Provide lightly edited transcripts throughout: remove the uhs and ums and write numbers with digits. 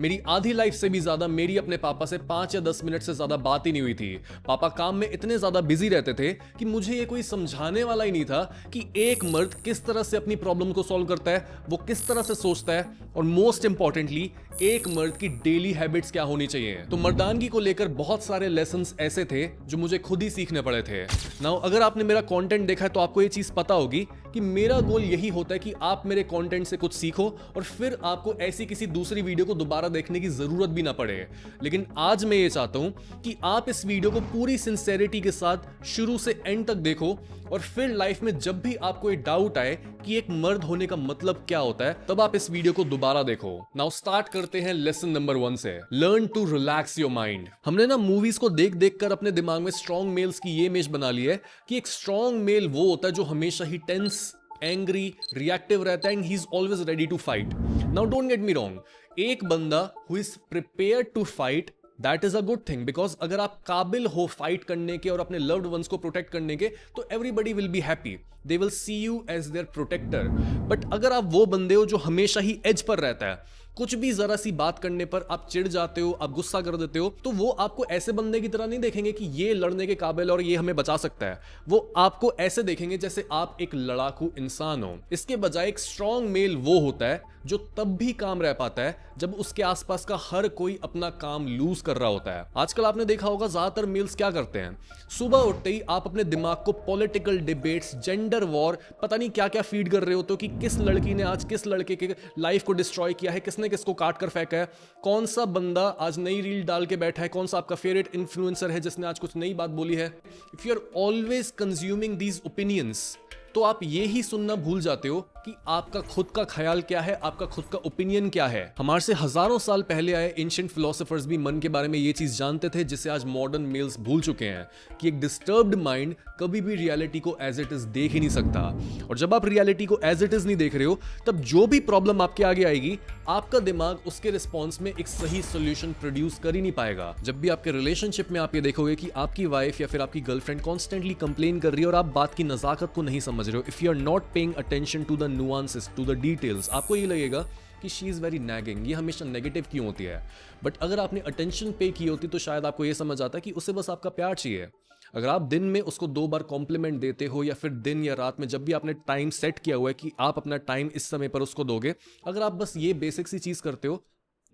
मेरी आधी लाइफ से भी ज्यादा मेरी अपने पापा से 5 या 10 मिनट से ज्यादा बात ही नहीं हुई थी। पापा काम में इतने ज्यादा बिजी रहते थे कि मुझे ये कोई समझाने वाला ही नहीं था कि एक मर्द किस तरह से अपनी प्रॉब्लम को सॉल्व करता है, वो किस तरह से सोचता है, और मोस्ट इंपॉर्टेंटली एक मर्द की डेली हैबिट्स क्या होनी चाहिए। तो मर्दानगी को लेकर बहुत सारे लेसन्स ऐसे थे जो मुझे खुद ही सीखने पड़े थे। नाउ अगर आपने मेरा कंटेंट देखा है तो आपको ये चीज पता होगी कि मेरा गोल यही होता है कि आप मेरे कंटेंट से कुछ सीखो और फिर आपको ऐसी किसी दूसरी वीडियो को दोबारा देखने की जरूरत भी ना पड़े। लेकिन आज मैं ये चाहता हूं कि आप इस वीडियो को पूरी सिंसेरिटी के साथ शुरू से एंड तक देखो, और फिर लाइफ में जब भी आपको ये डाउट आए कि एक मर्द होने का मतलब क्या होता है, तब आप इस वीडियो को दोबारा देखो। नाउ स्टार्ट करते हैं लेसन नंबर 1 से। Learn to relax your mind. हमने ना मूवीज को देख देख कर अपने दिमाग में स्ट्रॉन्ग मेल्स की ये इमेज बना ली है कि एक स्ट्रॉन्ग मेल वो होता है जो हमेशा ही टेंस, एंग्री, रिएक्टिव रहता है and he is always ready to fight. Now don't get me wrong, एक बंदा who is prepared to fight, that is a good thing, because अगर आप काबिल हो फाइट करने के और अपने लव्ड वंस को प्रोटेक्ट करने के, तो everybody will be happy, they will see you as their protector. But अगर आप वो बंदे हो जो हमेशा ही एज पर रहता है, कुछ भी जरा सी बात करने पर आप चिढ़ जाते हो, आप गुस्सा कर देते हो, तो वो आपको ऐसे बंदे की तरह नहीं देखेंगे कि ये लड़ने के काबिल और ये हमें बचा सकता है। वो आपको ऐसे देखेंगे जैसे आप एक लड़ाकू इंसान हो। इसके बजाय एक स्ट्रॉन्ग मेल वो होता है जो तब भी काम रह पाता है जब उसके आसपास का हर कोई अपना काम लूज कर रहा होता है। आजकल आपने देखा होगा ज्यादातर मेल्स क्या करते हैं, सुबह उठते ही आप अपने दिमाग को पॉलिटिकल डिबेट्स, जेंडर वॉर, पता नहीं क्या क्या फीड कर रहे होते हो कि किस लड़की ने आज किस लड़के के लाइफ को डिस्ट्रॉय किया है, किसने किसको काट कर फेंका है, कौन सा बंदा आज नई रील डाल के बैठा है, कौन सा आपका फेवरेट इन्फ्लुएंसर है जिसने आज कुछ नई बात बोली है। If you are always consuming these opinions, तो आप ये ही सुनना भूल जाते हो कि आपका खुद का ख्याल क्या है, आपका खुद का ओपिनियन क्या है। हमारे से हजारों साल पहले आए एंशिएंट फिलोसोफर्स भी मन के बारे में ये चीज जानते थे जिसे आज मॉडर्न मेल्स भूल चुके हैं, कि एक डिस्टर्ब्ड माइंड कभी भी रियलिटी को एज इट इज देख ही नहीं सकता। और जब आप रियलिटी को एज इट इज नहीं देख रहे हो, तब जो भी प्रॉब्लम आपके आगे आएगी, आपका दिमाग उसके रिस्पॉन्स में एक सही सोल्यूशन प्रोड्यूस कर ही नहीं पाएगा। जब भी आपके रिलेशनशिप में आप ये देखोगे कि आपकी वाइफ या फिर आपकी गर्लफ्रेंड कॉन्स्टेंटली कंप्लेन कर रही है और आप बात की नजाकत को नहीं समझ रहे हो, if you are not paying attention to the nuances, to the details, आपको ये लगेगा कि शी इज वेरी नैगिंग, ये हमेशा नेगेटिव क्यों होती है। बट अगर आपने अटेंशन पे की होती तो शायद आपको ये समझ आता कि उसे बस आपका प्यार चाहिए। अगर आप दिन में उसको 2 बार कॉम्प्लीमेंट देते हो, या फिर दिन या रात में जब भी आपने टाइम सेट किया हुआ है कि आप अपना टाइम इस समय पर उसको दोगे, अगर आप बस ये बेसिक सी चीज करते हो,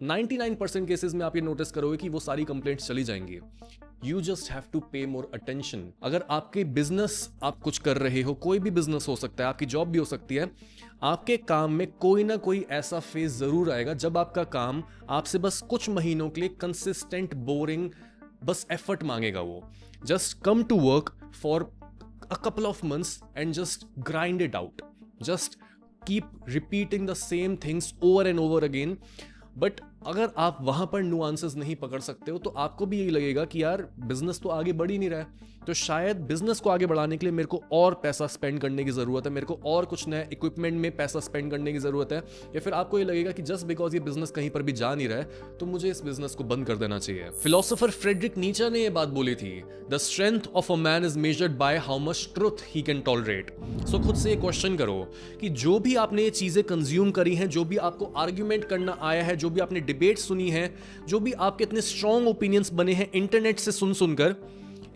99% केसेस में आप ये नोटिस करोगे कि वो सारी कंप्लेंट्स चली जाएंगी। यू जस्ट हैव टू पे मोर अटेंशन। अगर आपके बिजनेस आप कुछ कर रहे हो, कोई भी बिजनेस हो सकता है, आपकी जॉब भी हो सकती है, आपके काम में कोई ना कोई ऐसा फेज जरूर आएगा जब आपका काम आपसे बस कुछ महीनों के लिए कंसिस्टेंट, बोरिंग, बस एफर्ट मांगेगा। वो just come to work for a couple of months and just grind it out, just keep repeating the same things over and over again. But अगर आप वहां पर नुआंसेस नहीं पकड़ सकते हो, तो आपको भी यही लगेगा कि यार बिजनेस तो आगे बढ़ ही नहीं रहा है, तो शायद बिजनेस को आगे बढ़ाने के लिए मेरे को और पैसा स्पेंड करने की जरूरत है, मेरे को और कुछ नया इक्विपमेंट में पैसा स्पेंड करने की जरूरत है। या फिर आपको ये लगेगा कि जस्ट बिकॉज ये बिजनेस कहीं पर भी जा नहीं रहा है, तो मुझे इस बिजनेस को बंद कर देना चाहिए। फिलोसोफर फ्रेडरिक नीचे ने यह बात बोली थी, the strength of a man is measured by how much truth he can tolerate. So खुद से ये क्वेश्चन करो कि जो भी आपने ये चीजें कंज्यूम करी हैं, जो भी आपको आर्ग्यूमेंट करना आया है, जो भी आपने डिबेट सुनी है, जो भी आपके इतने स्ट्रॉन्ग ओपिनियंस बने हैं इंटरनेट से सुन सुनकर,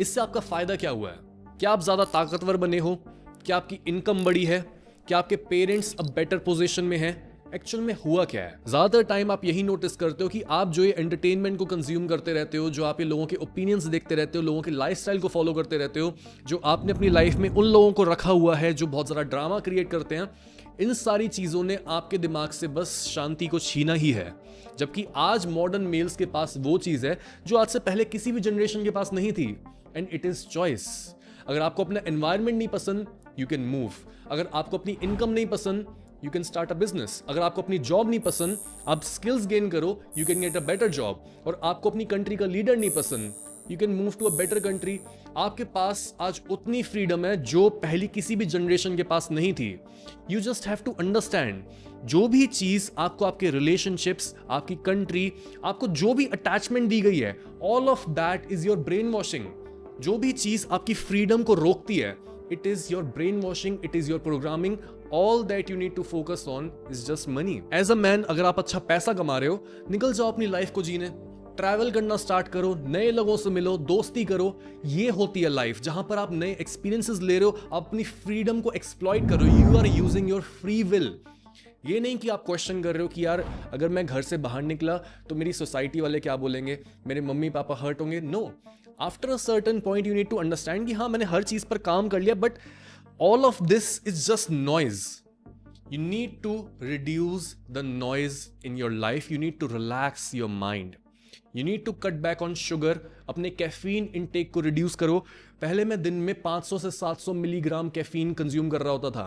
इससे आपका फायदा क्या हुआ है? क्या आप ज्यादा ताकतवर बने हो? क्या आपकी इनकम बढ़ी है? क्या आपके पेरेंट्स अब बेटर पोजीशन में हैं? एक्चुअल में हुआ क्या है? ज्यादातर टाइम आप यही नोटिस करते हो कि आप जो ये एंटरटेनमेंट को कंज्यूम करते रहते हो, जो आप ये लोगों के ओपिनियंस देखते रहते हो, लोगों के लाइफस्टाइल को फॉलो करते रहते हो, जो आपने अपनी लाइफ में उन लोगों को रखा हुआ है जो बहुत ज्यादा ड्रामा क्रिएट करते हैं, इन सारी चीजों ने आपके दिमाग से बस शांति को छीना ही है। जबकि आज मॉडर्न मेल्स के पास वो चीज है जो आज से पहले किसी भी जनरेशन के पास नहीं थी, एंड इट इज चॉइस। अगर आपको अपना एनवायरनमेंट नहीं पसंद, यू कैन मूव। अगर आपको अपनी इनकम नहीं पसंद, you can start a business. अगर आपको अपनी जॉब नहीं पसंद, आप स्किल्स गेन करो, you can get a better job. और आपको अपनी कंट्री का लीडर नहीं पसंद, you can move to a better country. आपके पास आज उतनी फ्रीडम है जो पहली किसी भी जनरेशन के पास नहीं थी। You just have to understand, जो भी चीज आपको आपके रिलेशनशिप्स, आपकी कंट्री, आपको जो भी अटैचमेंट दी गई है, all of that is your brain washing. जो भी चीज आपकी फ्रीडम को रोकती है, it is your brainwashing, it is your programming. All that you need to focus on is just money. As a man, अगर आप अच्छा पैसा कमा रहे हो, निकल जाओ अपनी लाइफ को जीने, ट्रैवल करना स्टार्ट करो, नए लोगों से मिलो, दोस्ती करो. ये होती है लाइफ जहां पर आप नए एक्सपीरियंसेस ले रहे हो, आप अपनी फ्रीडम को एक्सप्लॉइट कर रहे हो. You are using your free will. ये नहीं कि आप क्वेश्चन कर रहे हो कि यार अगर मैं घर से बाहर निकला तो मेरी सोसाइटी वाले क्या बोलेंगे, मेरे मम्मी पापा हर्ट होंगे. No, after a certain point you need to understand कि हाँ मैंने हर चीज पर काम कर लिया, but all of this is just noise. You need to reduce the noise in your life. You need to relax your mind. You need to cut back on sugar. अपने कैफीन इंटेक को reduce करो. पहले मैं दिन में 500 से 700 milligram caffeine consume कर रहा होता था.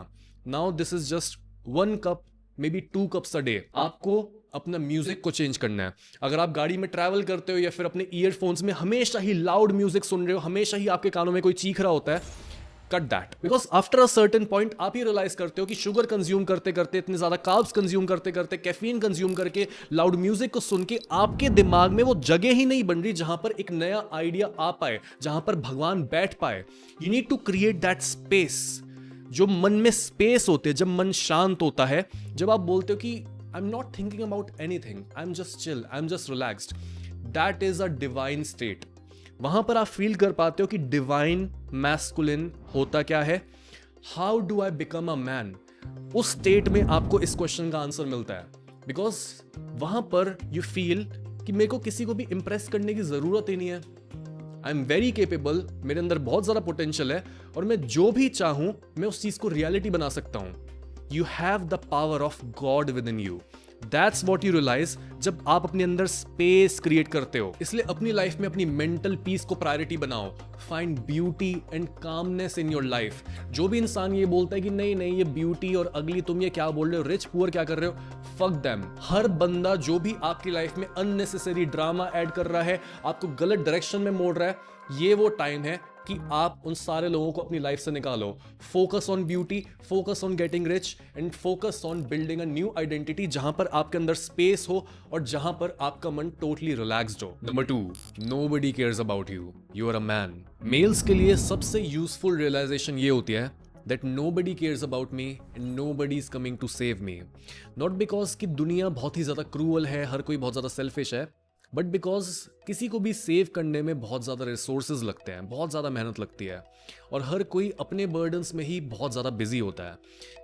Now this is just 1 cup, maybe 2 cups a day. आपको अपना म्यूजिक को चेंज करना है. अगर आप गाड़ी में ट्रैवल करते हो या फिर अपने ईयरफोन्स में हमेशा ही लाउड म्यूजिक सुन रहे हो, हमेशा ही आपके कानों में कोई चीख रहा होता है, cut that. Because after a certain point आप ही रियलाइज करते हो कि शुगर कंज्यूम करते करते, इतने ज्यादा कार्ब्स कंज्यूम करते करते, कैफीन कंज्यूम करके, लाउड म्यूजिक को सुन के आपके दिमाग में वो जगह ही नहीं बन रही जहां पर एक नया आइडिया आ पाए, जहां पर भगवान बैठ पाए. You need to create that space. जो मन में स्पेस होते, जब मन शांत होता है, जब आप बोलते हो कि I am not thinking about anything, I am just chill, I am just relaxed, that is a divine state. वहां पर आप फील कर पाते हो कि डिवाइन मैस्कुलिन होता क्या है. How do I become a man. उस स्टेट में आपको इस क्वेश्चन का आंसर मिलता है. बिकॉज वहां पर यू फील कि मेरे को किसी को भी इंप्रेस करने की जरूरत ही नहीं है. आई एम वेरी केपेबल, मेरे अंदर बहुत ज्यादा पोटेंशियल है और मैं जो भी चाहूं मैं उस चीज को रियलिटी बना सकता हूं. You have the power of God with in you. That's what you realize जब आप अपने अंदर स्पेस क्रिएट करते हो. इसलिए अपनी लाइफ में अपनी मेंटल पीस को प्रायोरिटी बनाओ. Find beauty and calmness in your life. जो भी इंसान ये बोलता है कि नहीं नहीं ये ब्यूटी और अगली, तुम ये क्या बोल रहे हो, रिच पुअर क्या कर रहे हो, फक देम. हर बंदा जो भी आपकी लाइफ में अननेसेसरी ड्रामा ऐड कर रहा है, आपको गलत डायरेक्शन में मोड़ रहा है, ये वो टाइम है कि आप उन सारे लोगों को अपनी लाइफ से निकालो. Focus on beauty, focus on getting rich and focus on building a new identity जहां पर आपके अंदर स्पेस हो और जहां पर आपका मन टोटली रिलैक्स्ड हो. Number 2, nobody cares about you, you are a man. Males के लिए सबसे यूजफुल रियलाइजेशन ये होती है that nobody cares about me and nobody is coming to save me. Not because कि दुनिया बहुत ही ज़्यादा क्रूअल है, हर कोई बहुत ज़्यादा सेल्फिश है, बट बिकॉज किसी को भी सेव करने में बहुत ज़्यादा रिसोर्सेज लगते हैं, बहुत ज़्यादा मेहनत लगती है और हर कोई अपने बर्डन्स में ही बहुत ज़्यादा बिजी होता है.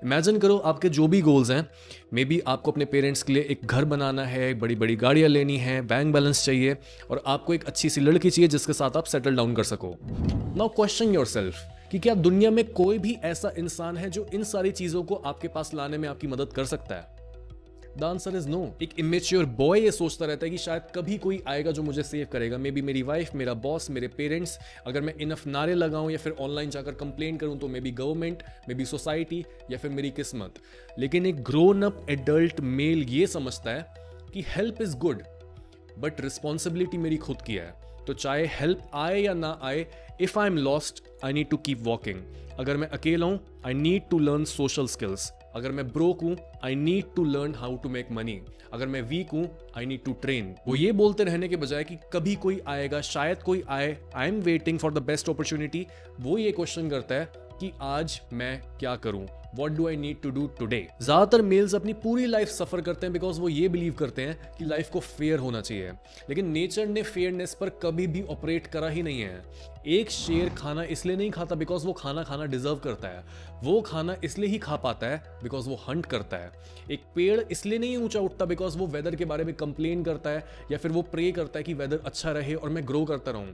इमेजिन करो आपके जो भी गोल्स हैं, मे बी आपको अपने पेरेंट्स के लिए एक घर बनाना है, बड़ी बड़ी गाड़ियाँ लेनी है, बैंक बैलेंस चाहिए और आपको एक अच्छी सी लड़की चाहिए जिसके साथ आप सेटल डाउन कर सको. नाउ क्वेश्चन योरसेल्फ कि क्या दुनिया में कोई भी ऐसा इंसान है जो इन सारी चीज़ों को आपके पास लाने में आपकी मदद कर सकता है? The answer is no. एक इमेच्योर बॉय ये सोचता रहता है कि शायद कभी कोई आएगा जो मुझे सेव करेगा, मे बी मेरी वाइफ, मेरा बॉस, मेरे पेरेंट्स. अगर मैं इनफ नारे लगाऊं या फिर ऑनलाइन जाकर कंप्लेन करूं तो may be government, may be society या फिर मेरी किस्मत. लेकिन एक ग्रोन अप एडल्ट मेल ये समझता है कि help is good but responsibility मेरी खुद की है. तो चाहे हेल्प आए या ना आए, if I am lost I need to keep walking. अगर मैं अकेला हूं, I need to learn social skills. अगर मैं ब्रोक हूं, I need to learn how to make money. अगर मैं वीक हूं, आई नीड टू ट्रेन. वो ये बोलते रहने के बजाय कि कभी कोई आएगा, शायद कोई आए, I am waiting for the best opportunity, वो ये क्वेश्चन करता है कि आज मैं क्या करूं, what do I need to do today. ज्यादातर मेल्स अपनी पूरी लाइफ सफर करते हैं बिकॉज वो ये बिलीव करते हैं कि लाइफ को फेयर होना चाहिए. लेकिन नेचर ने फेयरनेस पर कभी भी ऑपरेट करा ही नहीं है. एक शेर खाना इसलिए नहीं खाता बिकॉज वो खाना खाना डिजर्व करता है, वो खाना इसलिए ही खा पाता है बिकॉज वो हंट करता है. एक पेड़ इसलिए नहीं ऊंचा उठता बिकॉज वो वेदर के बारे में कंप्लेन करता है या फिर वो प्रे करता है कि वेदर अच्छा रहे और मैं ग्रो करता रहूं.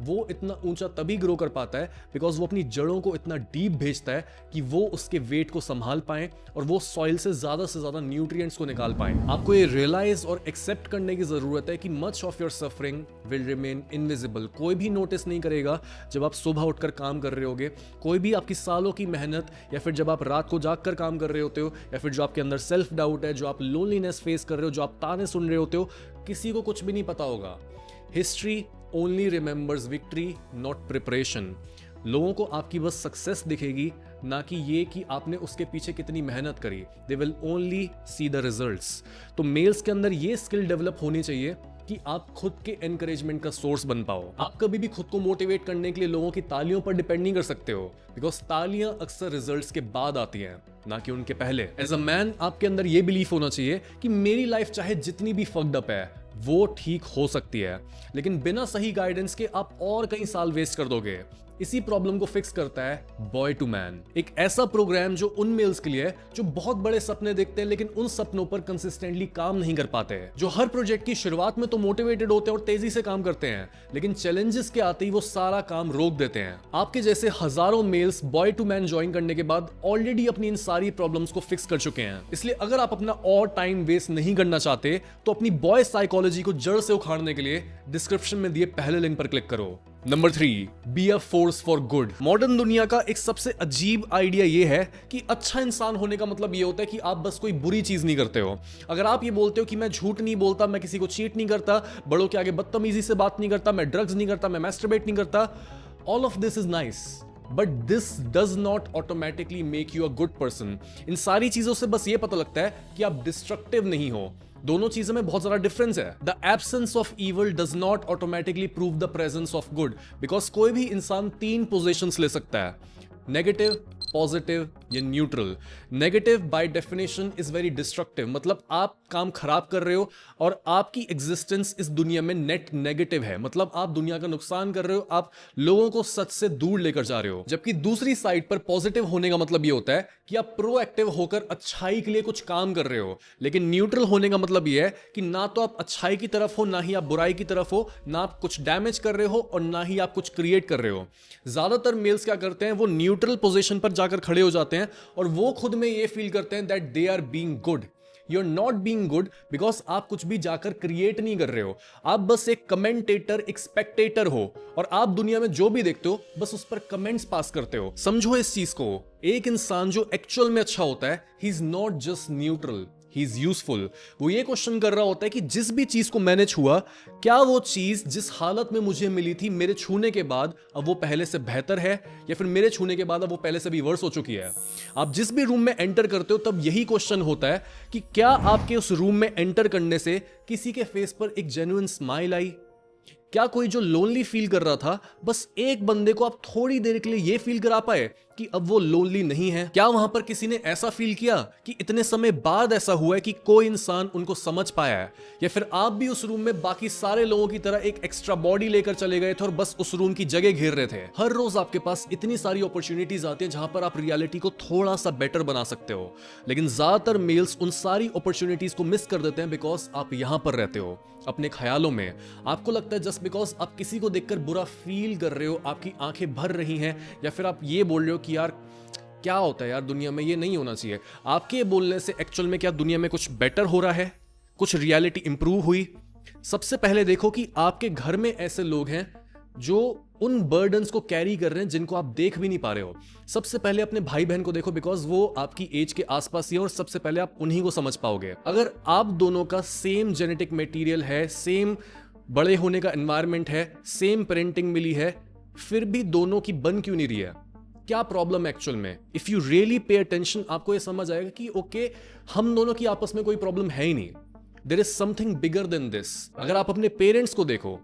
वो इतना ऊंचा तभी ग्रो कर पाता है बिकॉज वो अपनी जड़ों को इतना डीप भेजता है कि वो उसके वेट को संभाल पाए और वो सॉइल से ज्यादा न्यूट्रिएंट्स को निकाल पाए. आपको ये रियलाइज और एक्सेप्ट करने की जरूरत है कि much of your suffering will remain invisible. कोई भी नोटिस नहीं करेगा जब आप सुबह उठकर काम कर रहे होगे, कोई भी आपकी सालों की मेहनत या फिर जब आप रात को जागकर काम कर रहे होते हो या फिर जो आपके अंदर सेल्फ डाउट है, जो आप लोनलीनेस फेस कर रहे हो, जो आप ताने सुन रहे होते हो, किसी को कुछ भी नहीं पता होगा. History only remembers victory not preparation. लोगों को आपकी बस सक्सेस दिखेगी, ना कि ये कि आपने उसके पीछे कितनी मेहनत करी. They will only see the results. तो मेल्स के अंदर ये स्किल डेवलप होनी चाहिए कि कि आप खुद के एनकरेजमेंट का सोर्स बन पाओ। आप कभी भी खुद को मोटिवेट करने के लिए लोगों की तालियों पर डिपेंड नहीं कर सकते हो, बिकॉज तालियां अक्सर रिजल्ट्स के बाद आती हैं, ना कि उनके पहले। एज अ मैन आपके अंदर यह बिलीफ होना चाहिए कि मेरी लाइफ चाहे जितनी भी फक्ड अप है वो ठीक हो सकती है, लेकिन बिना सही गाइडेंस के आप और कई साल वेस्ट कर दोगे। इसी प्रॉब्लम को फिक्स करता है बॉय टू मैन, एक ऐसा प्रोग्राम जो उन मेल्स के लिए है जो बहुत बड़े सपने देखते हैं लेकिन उन सपनों पर कंसिस्टेंटली काम नहीं कर पाते हैं, जो हर प्रोजेक्ट की शुरुआत में तो मोटिवेटेड होते हैं और तेजी से काम करते हैं, लेकिन चैलेंजेस के आते ही वो सारा काम रोक देते हैं। आपके जैसे हजारों males boy to man join करने के बाद ऑलरेडी अपनी इन सारी प्रॉब्लम्स को फिक्स कर चुके हैं। इसलिए अगर आप अपना और टाइम वेस्ट नहीं करना चाहते तो अपनी बॉय साइकोलॉजी को जड़ से उखाड़ने के लिए डिस्क्रिप्शन में दिए पहले लिंक पर क्लिक करो। Number 3, be a force for good. Modern दुनिया का एक सबसे अजीब आइडिया यह है कि अच्छा इंसान होने का मतलब यह होता है कि आप बस कोई बुरी चीज नहीं करते हो। अगर आप ये बोलते हो कि मैं झूठ नहीं बोलता, मैं किसी को चीट नहीं करता, बड़ों के आगे बदतमीजी से बात नहीं करता, मैं ड्रग्स नहीं करता, मैं मैस्टरबेट नहीं करता, all of this is nice, but this does not automatically make you a good person. इन सारी चीजों से बस ये पता लगता है कि आप डिस्ट्रक्टिव नहीं हो। दोनों चीजों में बहुत ज्यादा डिफरेंस है। The absence of evil does not automatically prove the presence of good, because कोई भी इंसान 3 पोजीशंस ले सकता है, नेगेटिव, पॉजिटिव या neutral. Negative by definition is very destructive, मतलब आप काम खराब कर रहे हो और आपकी एग्जिस्टेंस इस दुनिया में नेट नेगेटिव है, मतलब आप दुनिया का नुकसान कर रहे हो, आप लोगों को सच से दूर लेकर जा रहे हो। जबकि दूसरी साइड पर पॉजिटिव होने का मतलब यह होता है कि आप प्रोएक्टिव होकर अच्छाई के लिए कुछ काम कर रहे हो। लेकिन न्यूट्रल होने का मतलब यह है कि ना तो आप अच्छाई की तरफ हो, ना ही आप बुराई की तरफ हो, ना आप कुछ डैमेज कर रहे हो और ना ही आप कुछ क्रिएट कर रहे हो। ज्यादातर मेल्स क्या करते हैं, वो न्यूट्रल पोजीशन पर जाकर खड़े हो जाते हैं और वो खुद में ये फील करते हैं that they are being good. You are not being good because आप कुछ भी जाकर क्रिएट नहीं कर रहे हो, आप बस एक कमेंटेटर, एक स्पेक्टेटर हो और आप दुनिया में जो भी देखते हो बस उस पर कमेंट्स पास करते हो। समझो इस चीज को, एक इंसान जो एक्चुअल में अच्छा होता है, he is not just neutral, he is useful. वो ये क्वेश्चन कर रहा होता है कि जिस भी चीज को मैंने छुआ, क्या वो चीज जिस हालत में मुझे मिली थी मेरे छूने के बाद अब वो पहले से बेहतर है, या फिर मेरे छूने के बाद अब वो पहले से भी वर्स हो चुकी है। आप जिस भी रूम में एंटर करते हो तब यही क्वेश्चन होता है कि क्या आपके उस रूम में एंटर करने से किसी के फेस पर एक जेन्युइन स्माइल आई? क्या कोई जो लोनली फील कर रहा था, बस एक बंदे को आप थोड़ी देर के लिए ये फील करा पाए कि अब वो लोनली नहीं है? क्या वहां पर किसी ने ऐसा फील किया कि इतने समय बाद ऐसा हुआ है कि कोई इंसान उनको समझ पाया है? या फिर आप भी उस रूम में बाकी सारे लोगों की तरह एक एक्स्ट्रा बॉडी लेकर चले गए थे और बस उस रूम की जगह घेर रहे थे? हर रोज आपके पास इतनी सारी अपॉर्चुनिटीज आती है जहां पर आप रियलिटी को थोड़ा सा बेटर बना सकते हो, लेकिन ज्यादातर मेल्स उन सारी अपॉर्चुनिटीज को मिस कर देते हैं बिकॉज आप यहां पर रहते हो अपने ख्यालों में। आपको लगता है जस्ट बिकॉज आप किसी को देखकर बुरा फील कर रहे हो, आपकी आंखें भर रही हैं, या फिर आप ये बोल रहे हो कि यार क्या होता है यार दुनिया में, ये नहीं होना चाहिए। आपके बोलने से एक्चुअल में क्या दुनिया में कुछ बेटर हो रहा है? कुछ रियलिटी इंप्रूव हुई? सबसे पहले देखो कि आपके घर में ऐसे लोग हैं जो उन बर्डन्स को कैरी कर रहे हैं जिनको आप देख भी नहीं पा रहे हो। सबसे पहले अपने भाई बहन को देखो, बिकॉज वो आपकी एज के आसपास ही है और सबसे पहले आप उन्हीं को समझ पाओगे। अगर आप दोनों का सेम जेनेटिक मटेरियल है, सेम बड़े होने का एनवायरनमेंट है, सेम पेरेंटिंग मिली है, फिर भी दोनों की बन क्यों नहीं रही है? क्या प्रॉब्लम एक्चुअल में? If you really pay attention, आपको यह समझ आएगा कि ओके, हम दोनों की आपस में कोई प्रॉब्लम है ही नहीं, there is something bigger than this. अगर आप अपने पेरेंट्स को देखो,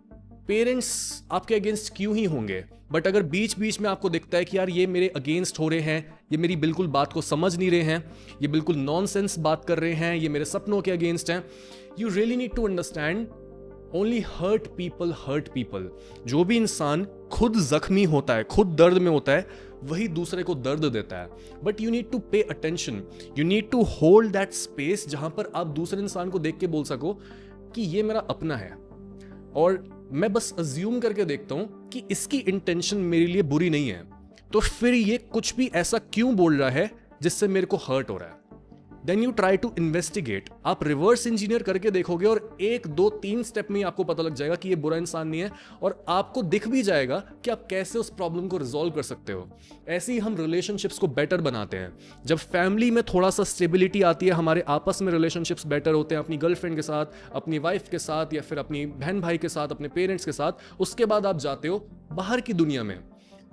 पेरेंट्स आपके अगेंस्ट क्यों ही होंगे, बट अगर बीच बीच में आपको दिखता है कि यार ये मेरे अगेंस्ट हो रहे हैं, ये मेरी बिल्कुल बात को समझ नहीं रहे हैं, ये बिल्कुल नॉनसेंस बात कर रहे हैं, ये मेरे सपनों के अगेंस्ट हैं, you really need to understand only hurt people hurt people. जो भी इंसान खुद जख्मी होता है, खुद दर्द में होता है, वही दूसरे को दर्द देता है। But you need to pay attention, you need to hold that space जहां पर आप दूसरे इंसान को देख के बोल सको कि ये मेरा अपना है और मैं बस अज्यूम करके देखता हूं कि इसकी इंटेंशन मेरे लिए बुरी नहीं है, तो फिर ये कुछ भी ऐसा क्यों बोल रहा है जिससे मेरे को हर्ट हो रहा है। Then you try to investigate. आप रिवर्स इंजीनियर करके देखोगे और 1 2 3 स्टेप में ही आपको पता लग जाएगा कि ये बुरा इंसान नहीं है, और आपको दिख भी जाएगा कि आप कैसे उस प्रॉब्लम को रिजॉल्व कर सकते हो। ऐसे ही हम रिलेशनशिप्स को बेटर बनाते हैं। जब फैमिली में थोड़ा सा स्टेबिलिटी आती है, हमारे आपस में रिलेशनशिप्स बेटर होते हैं, अपनी गर्लफ्रेंड के साथ, अपनी वाइफ के साथ, या फिर अपनी बहन भाई के साथ, अपने पेरेंट्स के साथ। उसके बाद आप जाते हो बाहर की दुनिया में,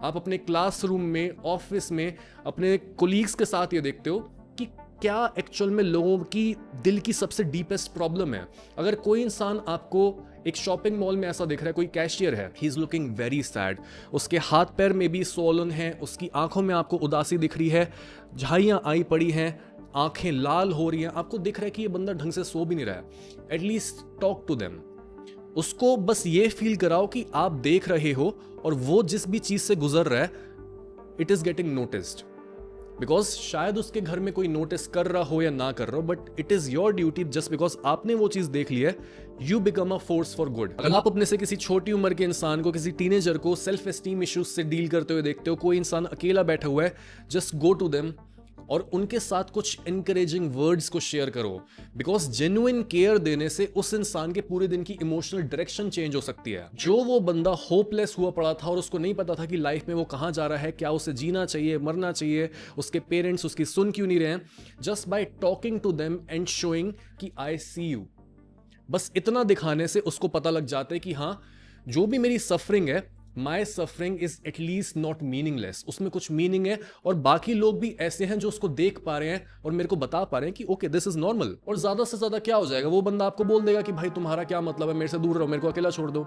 आप अपने क्लासरूम में, ऑफिस में, अपने कोलीग्स के साथ ये देखते हो कि क्या एक्चुअल में लोगों की दिल की सबसे डीपेस्ट प्रॉब्लम है। अगर कोई इंसान आपको एक शॉपिंग मॉल में ऐसा दिख रहा है, कोई कैशियर है, he is looking very sad, उसके हाथ पैर में भी स्वॉलन है, उसकी आंखों में आपको उदासी दिख रही है, झाइयाँ आई पड़ी हैं, आंखें लाल हो रही हैं, आपको दिख रहा है कि ये बंदा ढंग से सो भी नहीं रहा है, एटलीस्ट टॉक टू देम। उसको बस ये फील कराओ कि आप देख रहे हो और वो जिस भी चीज से गुजर रहा है, it is getting noticed. Because शायद उसके घर में कोई नोटिस कर रहा हो या ना कर रहा हो, but it is your duty, just because आपने वो चीज देख ली है, you become a force for good. अगर आप अपने से किसी छोटी उम्र के इंसान को, किसी टीनेजर को सेल्फ एस्टीम इश्यूज से डील करते हुए देखते हो, कोई इंसान अकेला बैठा हुआ है, जस्ट गो टू देम और उनके साथ कुछ इनकरेजिंग वर्ड्स को शेयर करो। बिकॉज जेन्युइन केयर देने से उस इंसान के पूरे दिन की इमोशनल डायरेक्शन चेंज हो सकती है। जो वो बंदा होपलेस हुआ पड़ा था और उसको नहीं पता था कि लाइफ में वो कहाँ जा रहा है, क्या उसे जीना चाहिए, मरना चाहिए, उसके पेरेंट्स उसकी सुन क्यों नहीं रहे हैं, just by talking to them and showing कि आई सी यू, बस इतना दिखाने से उसको पता लग जाता है कि हाँ, जो भी मेरी सफरिंग है, my suffering is at least not meaningless, उसमें कुछ मीनिंग है और बाकी लोग भी ऐसे हैं जो उसको देख पा रहे हैं और मेरे को बता पा रहे हैं कि ओके दिस इज नॉर्मल। और ज्यादा से ज्यादा क्या हो जाएगा, वो बंदा आपको बोल देगा कि भाई तुम्हारा क्या मतलब है, मेरे से दूर रहो, मेरे को अकेला छोड़ दो।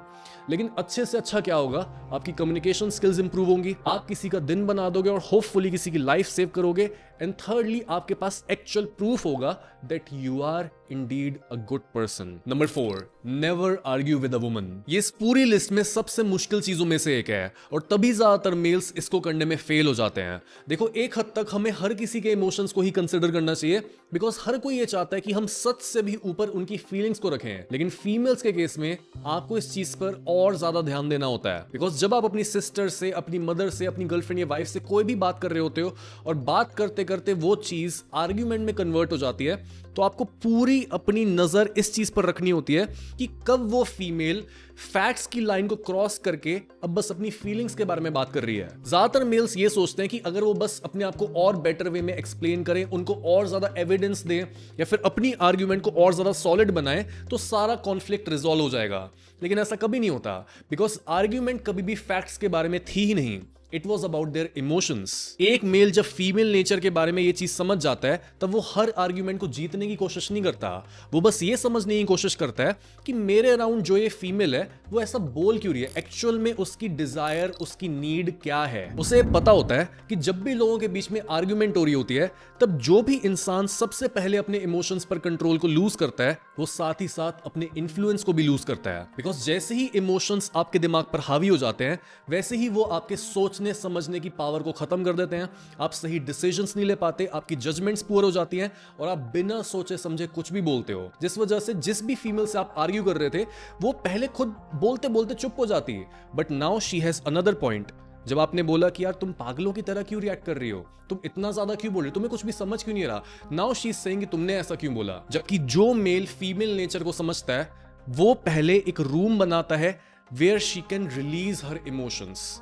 लेकिन अच्छे से अच्छा क्या होगा, आपकी कम्युनिकेशन स्किल्स इंप्रूव होंगी, आप किसी का दिन बना दोगे और होपफुली किसी की लाइफ सेव करोगे, एंड थर्डली आपके पास एक्चुअल प्रूफ होगा that you are indeed a good person. Number 4, never argue with a woman. ये इस पूरी लिस्ट में सबसे मुश्किल चीजों में से एक है और तभी ज्यादातर मेल्स इसको करने में फेल हो जाते हैं। देखो, एक हद तक हमें हर किसी के इमोशंस को ही कंसिडर करना चाहिए, बिकॉज हर कोई ये चाहता है कि हम सच से भी ऊपर उनकी फीलिंग्स को रखें। लेकिन फीमेल्स के केस में आपको इस चीज पर और ज्यादा ध्यान देना होता है, बिकॉज जब आप अपनी सिस्टर से, अपनी मदर से, अपनी गर्लफ्रेंड या वाइफ से कोई भी बात कर रहे होते हो और बात करते करते वो चीज आर्ग्यूमेंट में कन्वर्ट हो जाती है, तो आपको पूरी अपनी नजर इस चीज पर रखनी होती है कि कब वो फीमेल फैक्ट्स की लाइन को क्रॉस करके अब बस अपनी फीलिंग्स के बारे में बात कर रही है। ज्यादातर मेल्स ये सोचते हैं कि अगर वो बस अपने आप को और बेटर वे में एक्सप्लेन करें, उनको और ज्यादा एविडेंस दें या फिर अपनी आर्ग्यूमेंट को और ज्यादा सॉलिड बनाएं, तो सारा कॉन्फ्लिक्ट रिजॉल्व हो जाएगा। लेकिन ऐसा कभी नहीं होता, बिकॉज आर्ग्यूमेंट कभी भी फैक्ट्स के बारे में थी ही नहीं, it was about their emotions. एक मेल जब फीमेल नेचर के बारे में ये चीज समझ जाता है, तब वो हर आर्ग्यूमेंट को जीतने की कोशिश नहीं करता, वो बस ये समझने की कोशिश करता है कि मेरे अराउंड जो ये फीमेल है वो ऐसा बोल क्यों रही है, एक्चुअल में उसकी डिजायर, उसकी नीड क्या है। उसे पता होता है कि जब भी लोगों के बीच में आर्ग्यूमेंट हो रही होती है, तब जो भी इंसान सबसे पहले अपने इमोशंस पर कंट्रोल को लूज करता है, वो साथ ही साथ अपने इन्फ्लुएंस को भी लूज करता है। बिकॉज जैसे ही इमोशंस आपके दिमाग पर हावी हो जाते हैं, वैसे ही वो आपके सोचने समझने की पावर को खत्म कर देते हैं, आप सही डिसीजंस नहीं ले पाते, आपकी जजमेंट्स पुअर हो जाती हैं और आप बिना सोचे समझे कुछ भी बोलते हो, जिस वजह से जिस भी फीमेल से आप आर्ग्यू कर रहे थे, वो पहले खुद बोलते बोलते चुप हो जाती है, but now she has another point. जब आपने बोला कि यार तुम पागलों की तरह क्यों रिएक्ट कर रही हो, तुम इतना ज्यादा क्यों बोल रही हो, तुम्हें कुछ भी समझ क्यों नहीं रहा, नाउ शी इज सेइंग कि तुमने ऐसा क्यों बोला। जबकि जो मेल फीमेल नेचर को समझता है, वो पहले एक रूम बनाता है where she can release her emotions.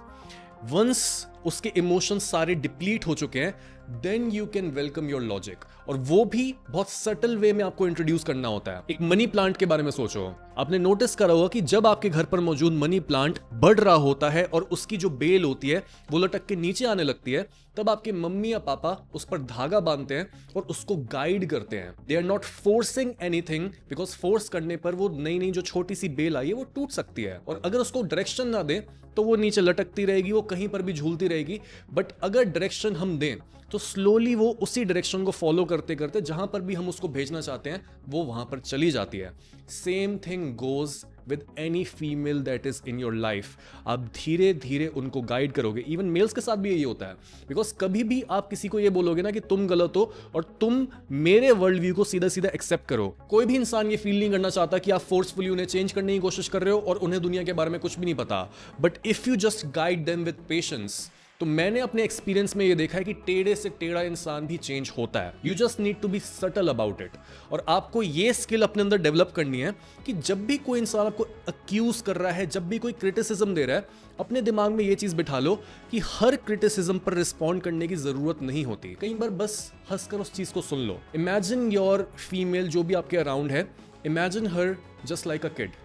Once उसके इमोशंस सारे डिप्लीट हो चुके हैं, then you can welcome your logic, और वो भी बहुत सटल वे में आपको इंट्रोड्यूस करना होता है। एक मनी प्लांट के बारे में सोचो, आपने नोटिस करा होगा कि जब आपके घर पर मौजूद मनी प्लांट बढ़ रहा होता है और उसकी जो बेल होती है वो लटक के नीचे आने लगती है, तब आपके मम्मी या पापा उस पर धागा बांधते हैं और उसको गाइड करते हैं। They are not forcing anything, because force करने पर वो नई नई जो छोटी सी बेल आई है वो टूट सकती है, और अगर उसको डायरेक्शन ना दें तो वो नीचे लटकती रहेगी, वो कहीं पर भी झूलती रहेगी। बट अगर डायरेक्शन हम दें तो स्लोली वो उसी डायरेक्शन को फॉलो करते करते जहां पर भी हम उसको भेजना चाहते हैं वो वहां पर चली जाती है। Same thing goes with any female that is in your life. आप धीरे धीरे उनको गाइड करोगे, इवन मेल्स के साथ भी यही होता है। बिकॉज कभी भी आप किसी को ये बोलोगे ना कि तुम गलत हो और तुम मेरे वर्ल्ड व्यू को सीधा सीधा एक्सेप्ट करो, कोई भी इंसान ये फील नहीं करना चाहता कि आप फोर्सफुली उन्हें चेंज करने की कोशिश कर रहे हो और उन्हें दुनिया के बारे में कुछ भी नहीं पता। But if you just guide them with patience, तो मैंने अपने एक्सपीरियंस में ये देखा है कि टेढ़े से टेढ़ा इंसान भी चेंज होता है। You just need to be subtle about it. और आपको ये स्किल अपने अंदर डेवलप करनी है कि जब भी कोई इंसान आपको अक्यूज कर रहा है, जब भी कोई क्रिटिसिज्म दे रहा है, अपने दिमाग में ये चीज बिठा लो कि हर क्रिटिसिज्म पर रिस्पॉन्ड करने की जरूरत नहीं होती। कई बार बस हंसकर उस चीज को सुन लो। इमेजिन योर फीमेल जो भी आपके अराउंड है, imagine her just like a kid.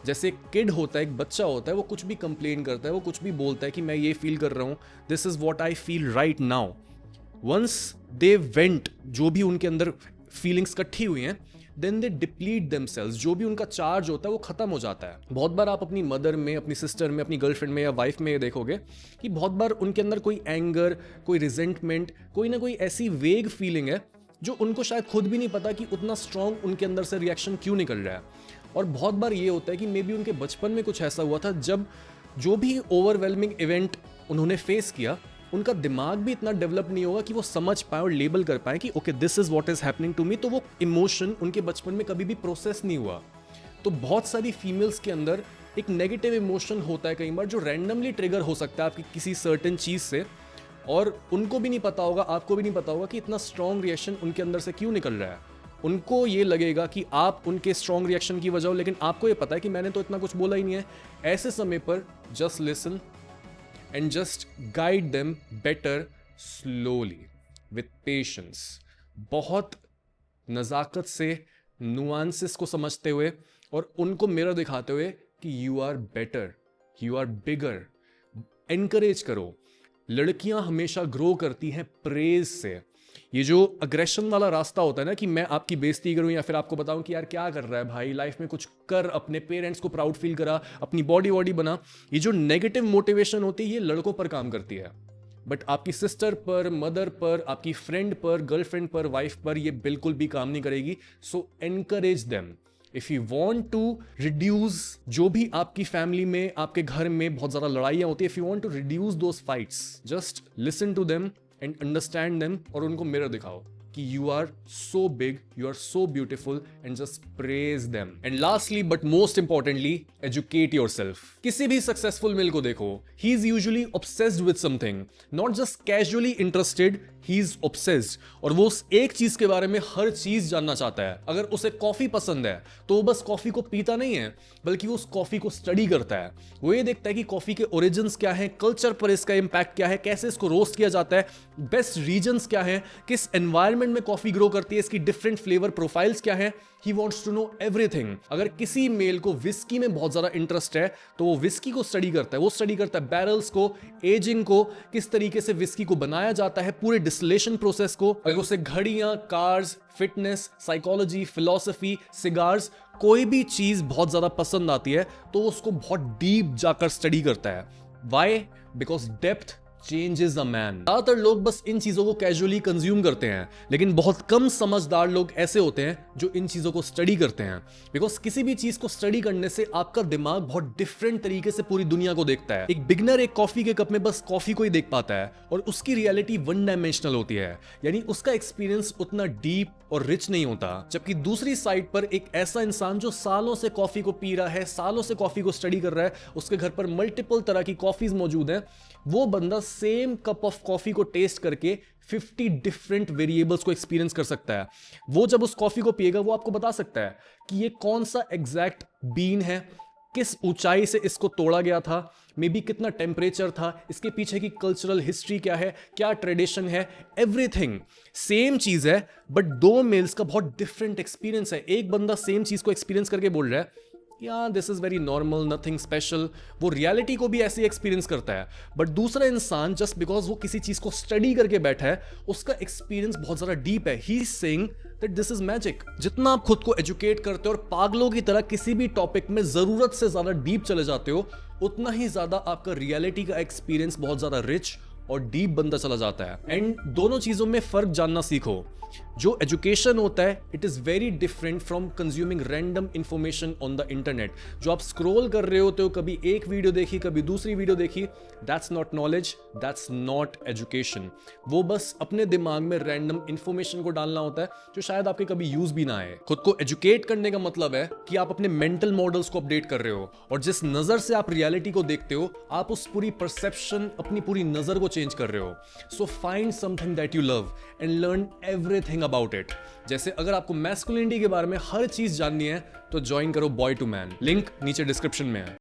जैसे एक किड होता है, एक बच्चा होता है, वो कुछ भी कंप्लेन करता है, वो कुछ भी बोलता है कि मैं ये फील कर रहा हूँ, this is what I feel right now. Once they went, जो भी उनके अंदर फीलिंग्स इकट्ठी हुई हैं, देन दे डिप्लीट देमसेल्व्स, जो भी उनका चार्ज होता है वो खत्म हो जाता है। बहुत बार आप अपनी मदर में, अपनी सिस्टर में, अपनी गर्लफ्रेंड में या वाइफ में ये देखोगे कि बहुत बार उनके अंदर कोई एंगर, कोई रिजेंटमेंट, कोई ना कोई ऐसी वेग फीलिंग है जो उनको शायद खुद भी नहीं पता कि उतना स्ट्रॉन्ग उनके अंदर से रिएक्शन क्यों निकल रहा है। और बहुत बार ये होता है कि मे बी उनके बचपन में कुछ ऐसा हुआ था जब जो भी ओवरवेलमिंग इवेंट उन्होंने फेस किया, उनका दिमाग भी इतना डेवलप नहीं होगा कि वो समझ पाए और लेबल कर पाए कि okay this is what is happening to me, तो वो इमोशन उनके बचपन में कभी भी प्रोसेस नहीं हुआ। तो बहुत सारी फीमेल्स के अंदर एक नेगेटिव इमोशन होता है कई बार जो रैंडमली ट्रिगर हो सकता है आपकी किसी सर्टेन चीज से, और उनको भी नहीं पता होगा, आपको भी नहीं पता होगा कि इतना स्ट्रॉन्ग रिएक्शन उनके अंदर से क्यों निकल रहा है। उनको ये लगेगा कि आप उनके स्ट्रॉन्ग रिएक्शन की वजह हो, लेकिन आपको ये पता है कि मैंने तो इतना कुछ बोला ही नहीं है। ऐसे समय पर just listen and just guide them better slowly with patience, बहुत नज़ाकत से नुआंसेस को समझते हुए और उनको मिरर दिखाते हुए कि you are better, you are bigger. Encourage करो। लड़कियां हमेशा ग्रो करती हैं प्रेज से। ये जो अग्रेशन वाला रास्ता होता है ना कि मैं आपकी बेइज्जती करूं या फिर आपको बताऊं कि यार क्या कर रहा है भाई, लाइफ में कुछ कर, अपने पेरेंट्स को प्राउड फील करा, अपनी बॉडी वॉडी बना, ये जो नेगेटिव मोटिवेशन होती है ये लड़कों पर काम करती है। बट आपकी सिस्टर पर, मदर पर, आपकी फ्रेंड पर, गर्लफ्रेंड पर, वाइफ पर ये बिल्कुल भी काम नहीं करेगी। So encourage them. If you want to reduce, जो भी आपकी फैमिली में, आपके घर में बहुत ज्यादा लड़ाइयां होती है, if you want to reduce those fights, just listen to them and understand them और उनको मिरर दिखाओ कि you are so big, you are so beautiful and just praise them. And lastly but most importantly, educate yourself. किसी भी successful male को देखो, he is usually obsessed with something, not just casually interested, he is obsessed. और वो उस एक चीज के बारे में हर चीज जानना चाहता है। अगर उसे कॉफी पसंद है तो वो बस कॉफी को पीता नहीं है, बल्कि वो उस कॉफी को स्टडी करता है। वो ये देखता है कि कॉफी के ओरिजिन्स क्या है, कल्चर पर इसका इंपैक्ट क्या है, कैसे इसको रोस्ट किया जाता है, बेस्ट रीजन्स क्या है, किस एनवायरमेंट में कॉफी ग्रो करती है, इसकी डिफरेंट फ्लेवर प्रोफाइल्स क्या है। He wants to know everything। अगर किसी मेल को विस्की में बहुत ज्यादा इंटरेस्ट है तो वो विस्की को स्टडी करता है। वो स्टडी करता है बैरल्स को, एजिंग को, किस तरीके से विस्की को बनाया जाता है, पूरे डिस्टिलेशन प्रोसेस को। अगर उसे घड़ियां, cars, fitness, psychology, philosophy, cigars, कोई भी चीज बहुत ज्यादा पसंद आती है तो उसको बहुत डीप जाकर स्टडी करता है। Why? Because depth changes a man। ज्यादातर लोग बस इन चीजों को कैजुअली कंज्यूम करते हैं, लेकिन बहुत कम समझदार लोग ऐसे होते हैं जो इन चीजों को स्टडी करते हैं। बिकॉज किसी भी चीज को स्टडी करने से आपका दिमाग बहुत डिफरेंट तरीके से पूरी दुनिया को देखता है। एक बिगनर एक कॉफी के कप में बस कॉफी को ही देख पाता है और उसकी रियलिटी वन डायमेंशनल होती है, यानी उसका एक्सपीरियंस उतना डीप और रिच नहीं होता। जबकि दूसरी साइड पर एक ऐसा इंसान जो सालों से कॉफी को पी रहा है, सालों से कॉफी को स्टडी कर रहा है, उसके घर पर मल्टीपल तरह की कॉफीज मौजूद हैं, वो बंदा सेम कप ऑफ कॉफी को टेस्ट करके 50 डिफरेंट वेरिएबल्स को एक्सपीरियंस कर सकता है। वो जब उस कॉफी को पिएगा वो आपको बता सकता है कि ये कौन सा एग्जैक्ट बीन है, किस ऊंचाई से इसको तोड़ा गया था, मे बी कितना टेम्परेचर था, इसके पीछे की कल्चरल हिस्ट्री क्या है, क्या ट्रेडिशन है, एवरीथिंग सेम चीज है बट दो मेल्स का बहुत डिफरेंट एक्सपीरियंस है। एक बंदा सेम चीज को एक्सपीरियंस करके बोल रहा है या this is very normal, nothing special, वो रियलिटी को भी ऐसे एक्सपीरियंस करता है। बट दूसरा इंसान जस्ट बिकॉज वो किसी चीज को स्टडी करके बैठा है, उसका एक्सपीरियंस बहुत ज्यादा डीप है। He is saying that this is magic. जितना आप खुद को एजुकेट करते हो और पागलों की तरह किसी भी टॉपिक में जरूरत से ज्यादा डीप चले जाते हो, उतना ही ज्यादा आपका रियलिटी का एक्सपीरियंस बहुत ज्यादा रिच और डीप बनता चला जाता है। एंड दोनों चीजों में फर्क जानना सीखो। जो एजुकेशन होता है it is very different from consuming random information on the internet. जो आप स्क्रॉल कर रहे होते हो, कभी एक वीडियो देखी, कभी दूसरी वीडियो देखी, that's not knowledge, that's not education. वो बस अपने दिमाग में रैंडम इंफॉर्मेशन को डालना होता है जो शायद आपके कभी यूज भी ना आए। खुद को एजुकेट करने का मतलब है कि आप अपने मेंटल मॉडल्स को अपडेट कर रहे हो और जिस नजर से आप रियलिटी को देखते हो, आप उस पूरी परसेप्शन, अपनी पूरी नजर को चेंज कर रहे हो। So find something that you love and learn everything about it. जैसे अगर आपको मैस्कुलिनिटी के बारे में हर चीज जाननी है तो ज्वाइन करो बॉय टू मैन। लिंक नीचे डिस्क्रिप्शन में है।